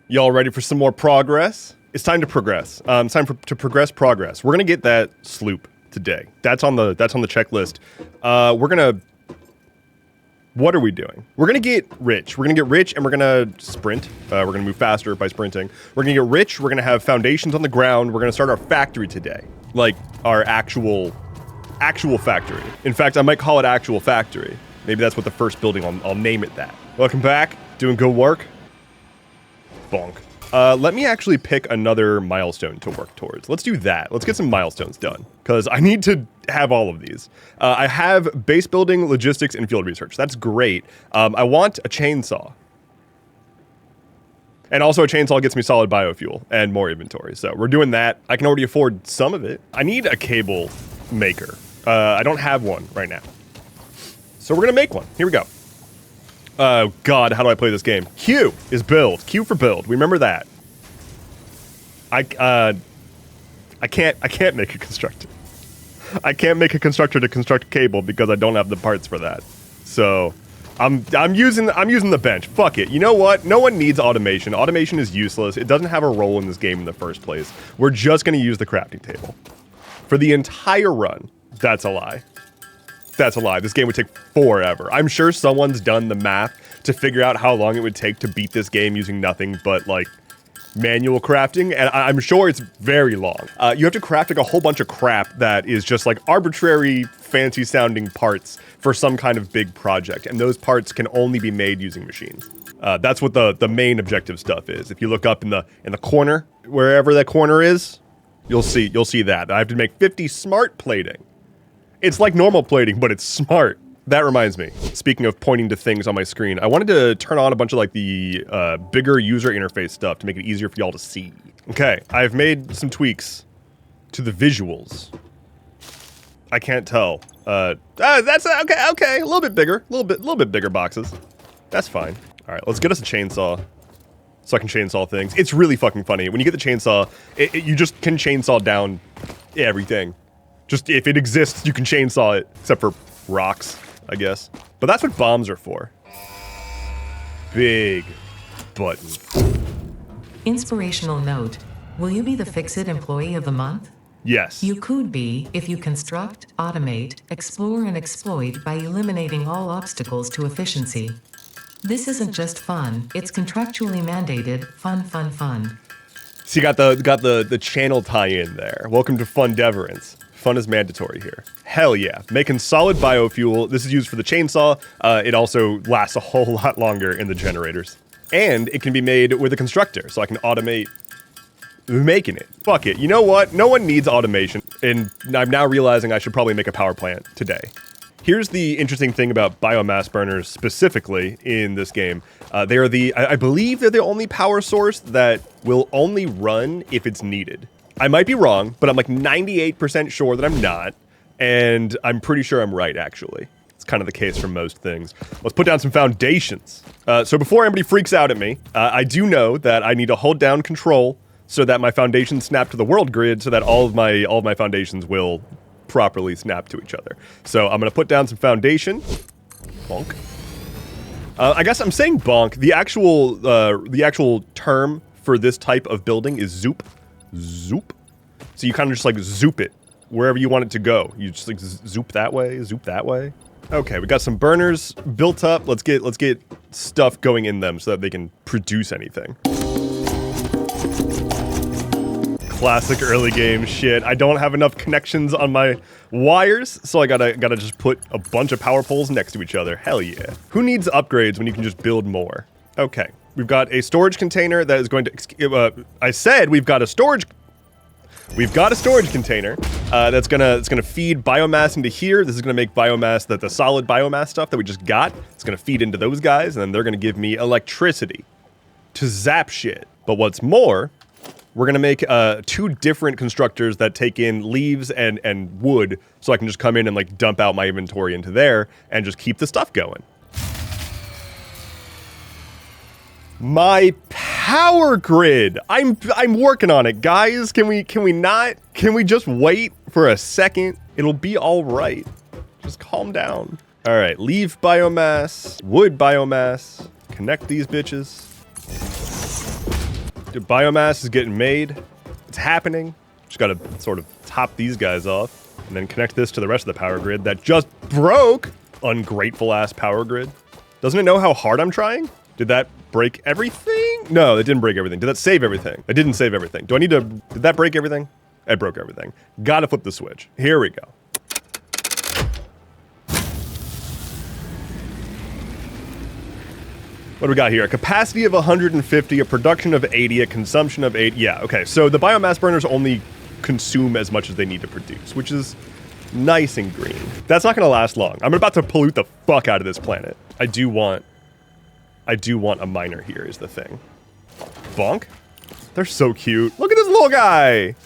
Y'all ready for some more progress? It's time to progress. It's time to progress progress. We're gonna get that sloop today. That's on the checklist. What are we doing? We're gonna get rich. We're gonna get rich and we're gonna sprint. We're gonna move faster by sprinting. We're gonna get rich. We're gonna have foundations on the ground. We're gonna start our factory today. Like our actual factory. In fact, I might call it actual factory. Maybe that's what the first building, I'll name it that. Welcome back. Doing good work? Bonk. Let me actually pick another milestone to work towards. Let's do that. Let's get some milestones done, because I need to have all of these. I have base building, logistics, and field research. That's great. I want a chainsaw. And also a chainsaw gets me solid biofuel and more inventory. So we're doing that. I can already afford some of it. I need a cable maker. I don't have one right now. So we're going to make one. Here we go. Oh, God, how do I play this game? Q is build. Q for build. We remember that. I can't make a constructor. I can't make a constructor to construct a cable because I don't have the parts for that. So I'm using the bench. Fuck it. You know what? No one needs automation. Automation is useless. It doesn't have a role in this game in the first place. We're just going to use the crafting table. For the entire run. That's a lie. That's a lie. This game would take forever. I'm sure someone's done the math to figure out how long it would take to beat this game using nothing but, like, manual crafting, and I'm sure it's very long. You have to craft, like, a whole bunch of crap that is just, like, arbitrary, fancy-sounding parts for some kind of big project, and those parts can only be made using machines. That's what the main objective stuff is. If you look up in the corner, wherever that corner is, you'll see that. I have to make 50 smart plating. It's like normal plating, but it's smart. That reminds me, speaking of pointing to things on my screen, I wanted to turn on a bunch of like the bigger user interface stuff to make it easier for y'all to see. Okay, I've made some tweaks to the visuals. I can't tell. That's okay, a little bit bigger, a little bit bigger boxes. That's fine. All right, let's get us a chainsaw so I can chainsaw things. It's really fucking funny. When you get the chainsaw, you just can chainsaw down everything. Just if it exists, you can chainsaw it, except for rocks, I guess. But that's what bombs are for. Big button. Inspirational note. Will you be the Fix-It Employee of the Month? Yes. You could be if you construct, automate, explore, and exploit by eliminating all obstacles to efficiency. This isn't just fun, it's contractually mandated fun. So you got the channel tie-in there. Welcome to Fundeverance. Fun is mandatory here. Hell yeah. Making solid biofuel. This is used for the chainsaw. It also lasts a whole lot longer in the generators. And it can be made with a constructor, so I can automate making it. Fuck it. You know what? No one needs automation. And I'm now realizing I should probably make a power plant today. Here's the interesting thing about biomass burners specifically in this game. They are I believe they're the only power source that will only run if it's needed. I might be wrong, but I'm like 98% sure that I'm not, and I'm pretty sure I'm right, actually. It's kind of the case for most things. Let's put down some foundations. So before anybody freaks out at me, I do know that I need to hold down control so that my foundations snap to the world grid so that all of my foundations will properly snap to each other. So I'm going to put down some foundation. Bonk. I guess I'm saying bonk. The actual term for this type of building is zoop. Zoop. So you kind of just like zoop it wherever you want it to go. You just like zoop that way, zoop that way. Okay, we got some burners built up. Let's get stuff going in them so that they can produce anything. Classic early game shit. I don't have enough connections on my wires, so I gotta just put a bunch of power poles next to each other. Hell yeah. Who needs upgrades when you can just build more? Okay. We've got a storage container that is going to, I said we've got a storage container that's gonna feed biomass into here. This is gonna make biomass, the solid biomass stuff that we just got. It's gonna feed into those guys, and then they're gonna give me electricity to zap shit. But what's more, we're gonna make 2 different constructors that take in leaves and wood, so I can just come in and like dump out my inventory into there and just keep the stuff going. My power grid. I'm working on it, guys. Can we just wait for a second? It'll be all right. Just calm down. All right, leaf biomass, wood biomass. Connect these bitches. The biomass is getting made. It's happening. Just gotta sort of top these guys off and then connect this to the rest of the power grid that just broke. Ungrateful ass power grid. Doesn't it know how hard I'm trying? Did that break everything? No, it didn't break everything. Did that save everything? It didn't save everything. Do I need to, did that break everything? It broke everything. Gotta flip the switch. Here we go. What do we got here? A capacity of 150, a production of 80, a consumption of 8. Yeah, okay. So the biomass burners only consume as much as they need to produce, which is nice and green. That's not gonna last long. I'm about to pollute the fuck out of this planet. I do want a miner here is the thing. Bonk? They're so cute. Look at this little guy.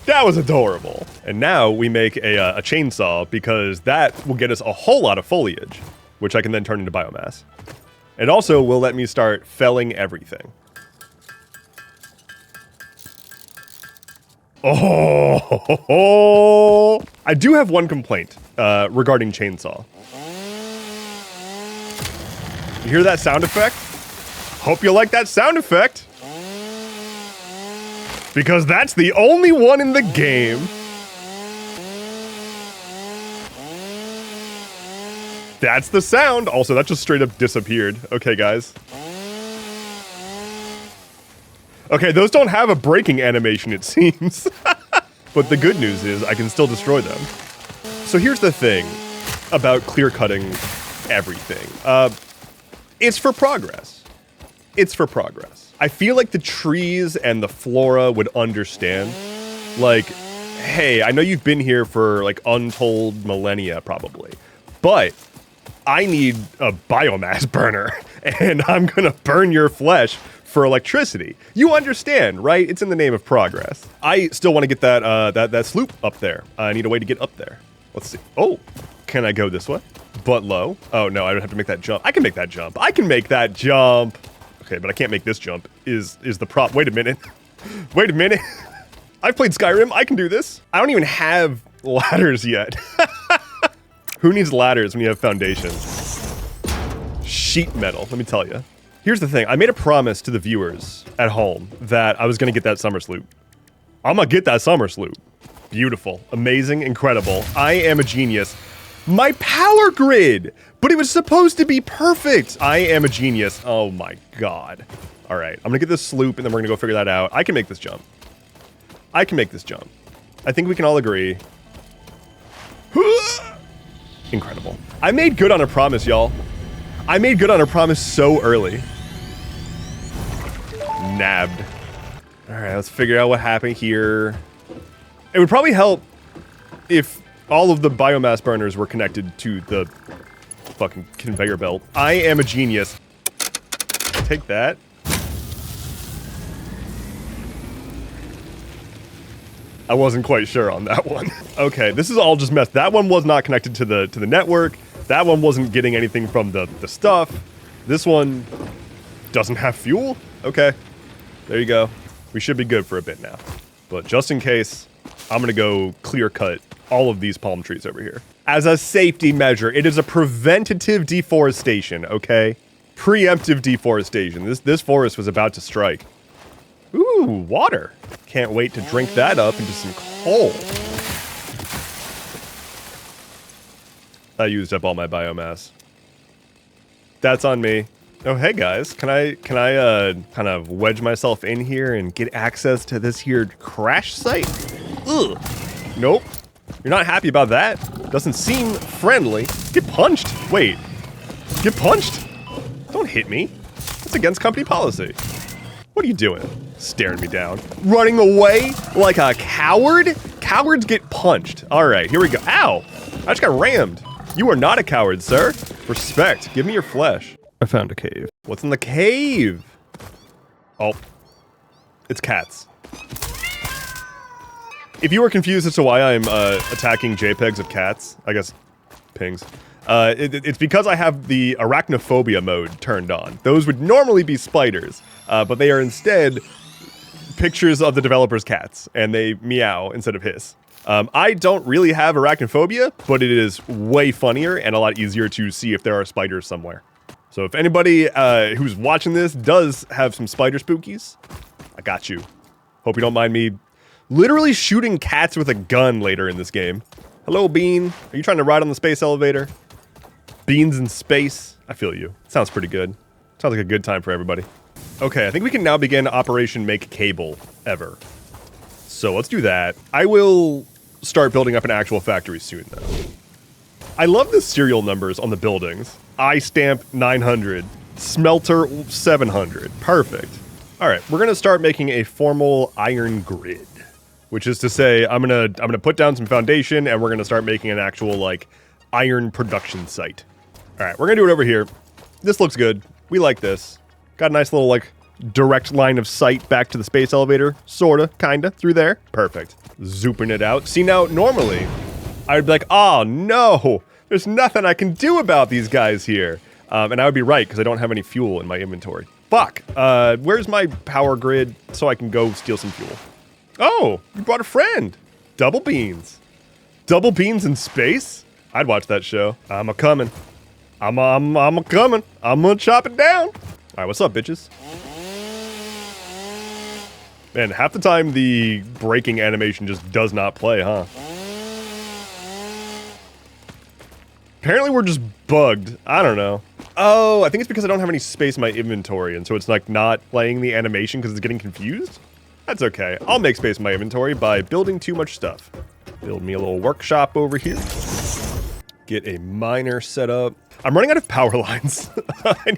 That was adorable. And now we make a chainsaw because that will get us a whole lot of foliage, which I can then turn into biomass. It also will let me start felling everything. Oh, I do have one complaint regarding chainsaw. You hear that sound effect? Hope you like that sound effect. Because that's the only one in the game. That's the sound. Also, that just straight up disappeared. Okay, guys. Okay, those don't have a breaking animation, it seems. But the good news is I can still destroy them. So here's the thing about clear-cutting everything. It's for progress. It's for progress. I feel like the trees and the flora would understand. Like, hey, I know you've been here for like untold millennia probably, but I need a biomass burner and I'm gonna burn your flesh for electricity. You understand, right? It's in the name of progress. I still want to get that sloop up there. I need a way to get up there. Let's see. Oh, can I go this way? But low. Oh no, I don't have to make that jump. I can make that jump. I can make that jump. Okay, but I can't make this jump. Is the prop? Wait a minute. Wait a minute. I've played Skyrim. I can do this. I don't even have ladders yet. Who needs ladders when you have foundations? Sheet metal, let me tell you. Here's the thing. I made a promise to the viewers at home that I was going to get that summer sloop. I'm going to get that summer sloop. Beautiful. Amazing. Incredible. I am a genius. My power grid! But it was supposed to be perfect! I am a genius. Oh my god. Alright, I'm gonna get this sloop and then we're gonna go figure that out. I can make this jump. I can make this jump. I think we can all agree. Incredible. I made good on a promise, y'all. I made good on a promise so early. Nabbed. Alright, let's figure out what happened here. It would probably help if all of the biomass burners were connected to the fucking conveyor belt. I am a genius. Take that. I wasn't quite sure on that one. Okay, this is all just mess. That one was not connected to the network. That one wasn't getting anything from the stuff. This one doesn't have fuel. Okay, there you go. We should be good for a bit now. But just in case, I'm gonna go clear cut all of these palm trees over here. As a safety measure, it is a preventative deforestation, okay? Preemptive deforestation. This forest was about to strike. Ooh, water. Can't wait to drink that up into some coal. I used up all my biomass. That's on me. Oh, hey guys, can I kind of wedge myself in here and get access to this here crash site? Ugh. Nope. You're not happy about that? Doesn't seem friendly. Get punched. Wait. Get punched? Don't hit me. That's against company policy. What are you doing? Staring me down. Running away like a coward? Cowards get punched. All right, here we go. Ow! I just got rammed. You are not a coward, sir. Respect. Give me your flesh. I found a cave. What's in the cave? Oh. It's cats. If you were confused as to why I'm attacking JPEGs of cats, I guess pings, it's because I have the arachnophobia mode turned on. Those would normally be spiders, but they are instead pictures of the developer's cats, and they meow instead of hiss. I don't really have arachnophobia, but it is way funnier and a lot easier to see if there are spiders somewhere. So if anybody who's watching this does have some spider spookies, I got you. Hope you don't mind me literally shooting cats with a gun later in this game. Hello, Bean. Are you trying to ride on the space elevator? Beans in space. I feel you. Sounds pretty good. Sounds like a good time for everybody. Okay, I think we can now begin Operation Make Cable Ever. So let's do that. I will start building up an actual factory soon, though. I love the serial numbers on the buildings. I stamp 900, smelter 700. Perfect. All right, we're gonna start making a formal iron grid, which is to say, I'm gonna put down some foundation and we're gonna start making an actual like iron production site. All right, we're gonna do it over here. This looks good. We like this. Got a nice little like direct line of sight back to the space elevator, sorta, kinda, through there. Perfect. Zooping it out. See, now normally I'd be like, oh no, there's nothing I can do about these guys here. And I would be right, because I don't have any fuel in my inventory. Fuck. Where's my power grid so I can go steal some fuel? Oh, you brought a friend. Double beans. Double beans in space? I'd watch that show. I'm a-coming. I'm a-coming. I'm gonna chop it down. All right, what's up, bitches? Man, half the time the braking animation just does not play, huh? Apparently we're just bugged. I don't know. Oh, I think it's because I don't have any space in my inventory, and so it's like not playing the animation because it's getting confused? That's okay. I'll make space in my inventory by building too much stuff. Build me a little workshop over here. Get a miner set up. I'm running out of power lines. I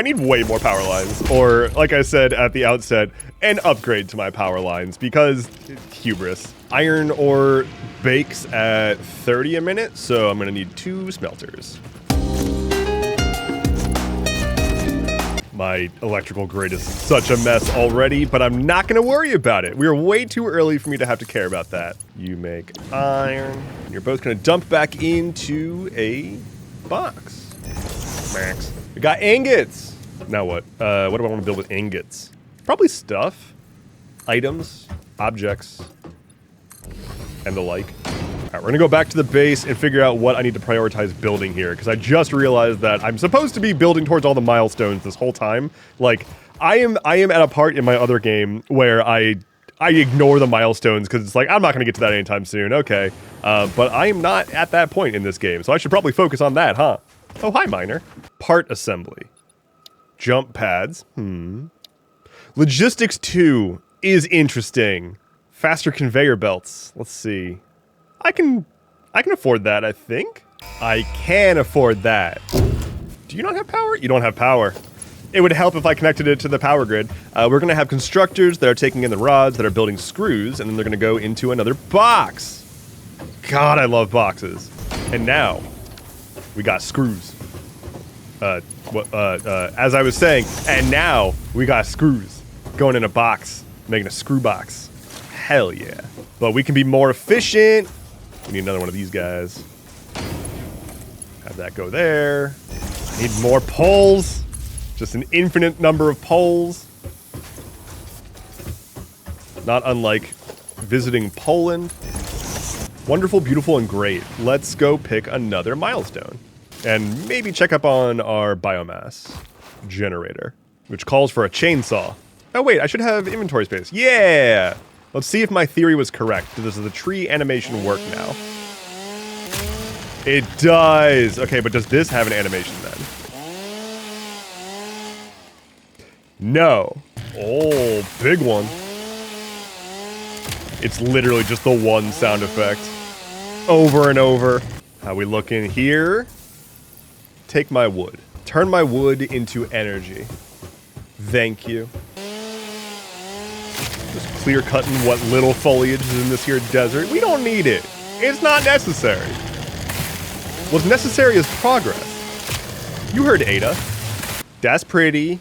need way more power lines. Or, like I said at the outset, an upgrade to my power lines because hubris. Iron ore bakes at 30 a minute, so I'm gonna need 2 smelters. My electrical grid is such a mess already, but I'm not gonna worry about it. We're way too early for me to have to care about that. You make iron. You're both gonna dump back into a box. Max. We got ingots. Now what? What do I want to build with ingots? Probably stuff, items, objects, and the like. All right, we're gonna go back to the base and figure out what I need to prioritize building here, because I just realized that I'm supposed to be building towards all the milestones this whole time. Like, I am at a part in my other game where I ignore the milestones because it's like, I'm not gonna get to that anytime soon, okay. But I am not at that point in this game, so I should probably focus on that, huh? Oh, hi, miner. Part assembly. Jump pads, Logistics 2 is interesting. Faster conveyor belts, let's see. I can afford that, I think. I can afford that. Do you not have power? You don't have power. It would help if I connected it to the power grid. We're gonna have constructors that are taking in the rods, that are building screws, and then they're gonna go into another box. God, I love boxes. And now, we got screws. As I was saying, and now, we got screws. Going in a box, making a screw box. Hell yeah. But we can be more efficient. We need another one of these guys. Have that go there. Need more poles. Just an infinite number of poles. Not unlike visiting Poland. Wonderful, beautiful, and great. Let's go pick another milestone. And maybe check up on our biomass generator, which calls for a chainsaw. Oh wait, I should have inventory space. Yeah! Let's see if my theory was correct. Does the tree animation work now? It does! Okay, but does this have an animation then? No. Oh, big one. It's literally just the one sound effect. Over and over. How we looking here? Take my wood. Turn my wood into energy. Thank you. Just clear-cutting what little foliage is in this here desert. We don't need it. It's not necessary. What's necessary is progress. You heard Ada. That's pretty.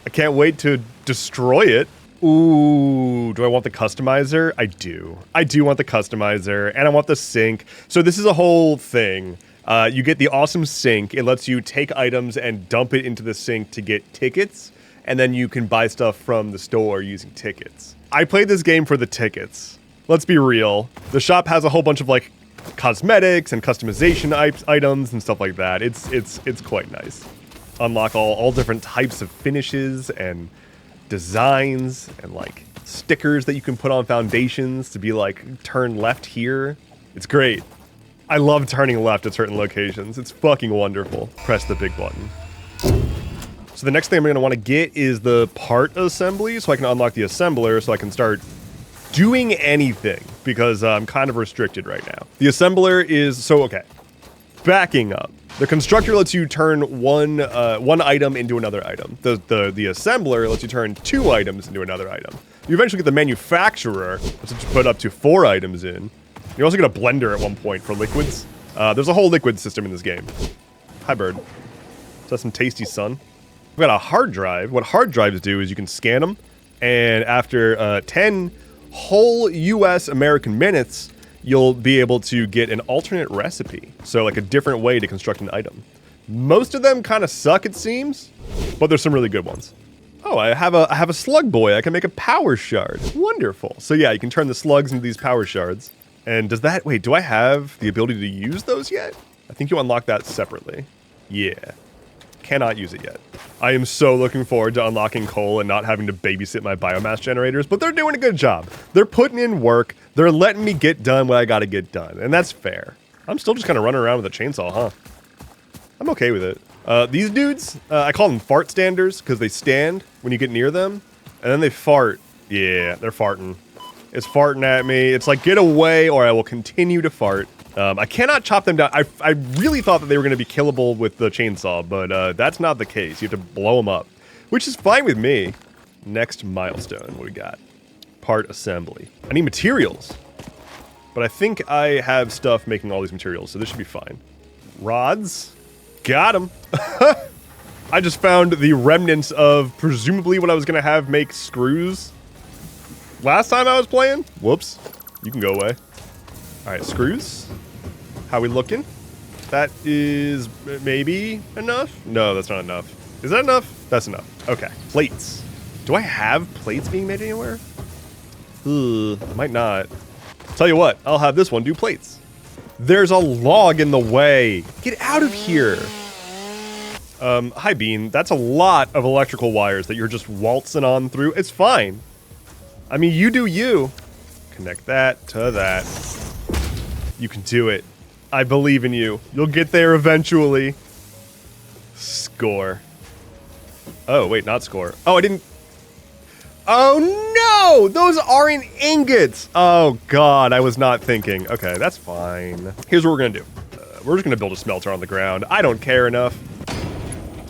I can't wait to destroy it. Ooh, do I want the customizer? I do. I do want the customizer, and I want the sink. So this is a whole thing. You get the awesome sink. It lets you take items and dump it into the sink to get tickets, and then you can buy stuff from the store using tickets. I played this game for the tickets. Let's be real. The shop has a whole bunch of, like, cosmetics and customization items and stuff like that. It's quite nice. Unlock all different types of finishes and designs and like stickers that you can put on foundations to be like turn left here. It's great. I love turning left at certain locations. It's fucking wonderful. Press the big button. So the next thing I'm going to want to get is the part assembly so I can unlock the assembler so I can start doing anything because I'm kind of restricted right now. The assembler is, so okay, backing up. The constructor lets you turn one item into another item. The assembler lets you turn 2 items into another item. You eventually get the manufacturer, which lets you put up to 4 items in. You also get a blender at one point for liquids. There's a whole liquid system in this game. Hi, bird. Is that some tasty sun? We've got a hard drive. What hard drives do is you can scan them, and after 10 whole US American minutes, you'll be able to get an alternate recipe. So like a different way to construct an item. Most of them kind of suck, it seems, but there's some really good ones. Oh, I have a slug boy. I can make a power shard. Wonderful. So yeah, you can turn the slugs into these power shards. And does that, wait, do I have the ability to use those yet? I think you unlock that separately. Yeah. Cannot use it yet. I am so looking forward to unlocking coal and not having to babysit my biomass generators, but they're doing a good job. They're putting in work. They're letting me get done what I gotta get done, and that's fair. I'm still just kind of running around with a chainsaw, huh? I'm okay with it. These dudes, I call them fart standers because they stand when you get near them, and then they fart. Yeah, they're farting. It's farting at me. It's like, get away or I will continue to fart. I cannot chop them down. I really thought that they were going to be killable with the chainsaw, but that's not the case. You have to blow them up, which is fine with me. Next milestone, what we got? Part assembly. I need materials, but I think I have stuff making all these materials, so this should be fine. Rods. Got them. I just found the remnants of presumably what I was going to have make screws last time I was playing. Whoops. You can go away. All right, screws. How we looking? That is maybe enough? No, that's not enough. Is that enough? That's enough. Okay. Plates. Do I have plates being made anywhere? Might not. Tell you what, I'll have this one do plates. There's a log in the way. Get out of here. Hi, Bean. That's a lot of electrical wires that you're just waltzing on through. It's fine. I mean, you do you. Connect that to that. You can do it. I believe in you. You'll get there eventually. Score. Oh, wait, not score. Oh, I didn't... Oh, no! Those aren't ingots! Oh, God, I was not thinking. Okay, that's fine. Here's what we're gonna do. We're just gonna build a smelter on the ground. I don't care enough.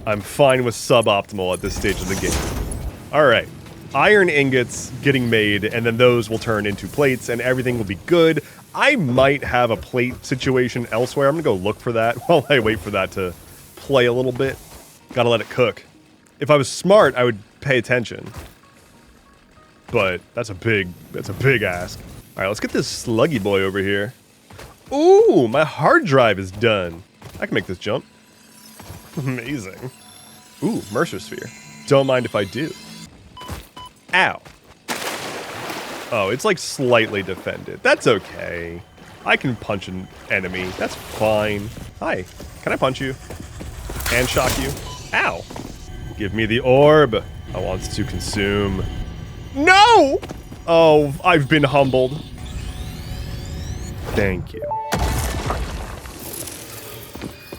I'm fine with suboptimal at this stage of the game. All right. Iron ingots getting made, and then those will turn into plates, and everything will be good. I might have a plate situation elsewhere. I'm gonna go look for that while I wait for that to play a little bit. Gotta let it cook. If I was smart, I would pay attention. But that's a big ask. All right, let's get this sluggy boy over here. Ooh, my hard drive is done. I can make this jump. Amazing. Ooh, Mercer sphere. Don't mind if I do. Ow. Oh, it's like slightly defended. That's okay. I can punch an enemy. That's fine. Hi. Can I punch you? And shock you? Ow. Give me the orb. I want to consume. No! Oh, I've been humbled. Thank you.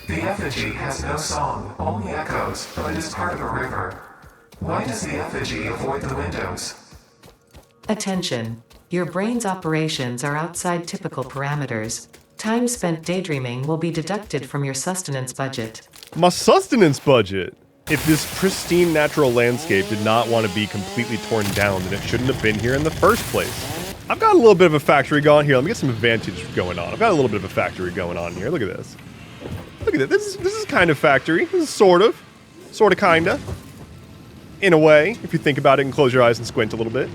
The effigy has no song, only echoes, but is part of a river. Why does the effigy avoid the windows? Attention. Your brain's operations are outside typical parameters. Time spent daydreaming will be deducted from your sustenance budget. My sustenance budget? If this pristine natural landscape did not want to be completely torn down, then it shouldn't have been here in the first place. I've got a little bit of a factory going here. Let me get some advantage going on. I've got a little bit of a factory going on here. Look at this. Look at this. This is kind of factory. This is sort of, kinda. In a way, if you think about it and close your eyes and squint a little bit.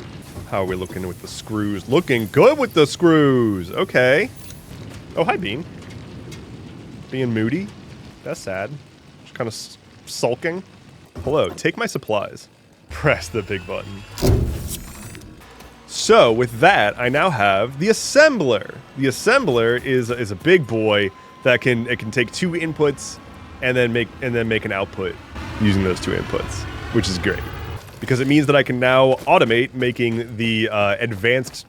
How are we looking with the screws? Looking good with the screws. Okay. Oh, hi, Bean. Being moody. That's sad. Just kind of sulking. Hello, take my supplies. Press the big button. So with that, I now have the assembler. The assembler is a big boy that can take 2 inputs and then make an output using those 2 inputs, which is great because it means that I can now automate making the advanced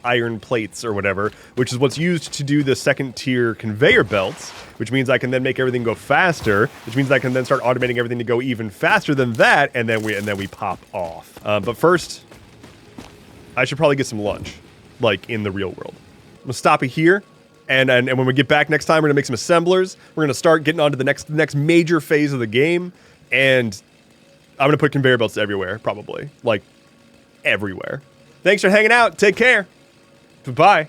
iron plates or whatever, which is what's used to do the 2nd tier conveyor belts, which means I can then make everything go faster, which means I can then start automating everything to go even faster than that, and then we pop off. But first, I should probably get some lunch, like in the real world. I'm gonna stop it here, and when we get back next time, we're gonna make some assemblers. We're gonna start getting on to the next major phase of the game, and I'm gonna put conveyor belts everywhere, probably, like everywhere. Thanks for hanging out. Take care. Bye-bye.